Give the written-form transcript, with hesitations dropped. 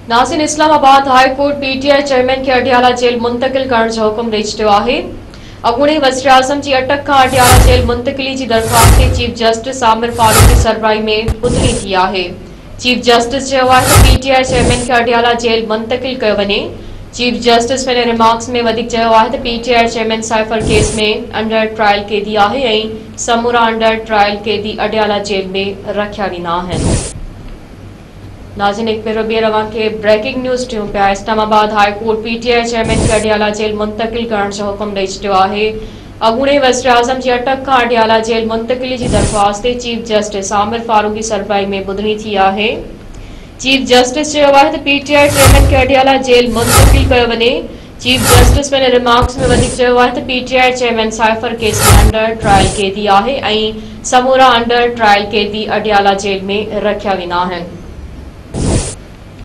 नाज़रीन, Islamabad high court PTI chairman के Adiala jail मुंतकिल करण जो हुक्म ॾेई छॾियो आहे। अॻूणे वज़ीर आज़म जी अटक खां अडियाला जेल मुंतकिली जी दरख़्वास्त चीफ जस्टिस आमिर फारूक की सरबराही में ॿुधणी थी आहे। चीफ जस्टिस चयो आहे त पीटीआई चेयरमैन के अडियाला जेल मुंतकिल कयो वञे। चीफ जस्टिस पंहिंजे रिमार्क्स में वधीक चयो आहे त पीटीआई चेयरमैन साइफर केस में अंडर ट्रायल कैदी आहे ऐं समूरा अंडर ट्रायल कैदी अडियाला जेल में रखिया वेंदा आहिनि। नाज़रीन, एक भेरो ॿीहर अव्हांखे ब्रेकिंग न्यूज़ ॾियूं पिया। Islamabad high court PTI chairman खे अडियाला जेल मुंतकिल करण जो हुक्म ॾेई छॾियो आहे। अॻूणे वज़ीर आज़म जी अटक खां अडियाला जेल मुंतकिली जी दरख़्वास्त चीफ जस्टिस आमिर फारूक की सरबराही में ॿुधणी थी आहे। चीफ जस्टिस चयो आहे त पीटीआई चेयरमैन खे अडियाला जेल मुंतकिल कयो वञे। चीफ जस्टिस पंहिंजे रिमार्क्स में वधीक चयो आहे त पीटीआई चेयरमैन साइफर केस में अंडर ट्रायल कैदी आहे ऐं समूरा अंडर ट्रायल कैदी अडियाला जेल में रखिया वेंदा आहिनि।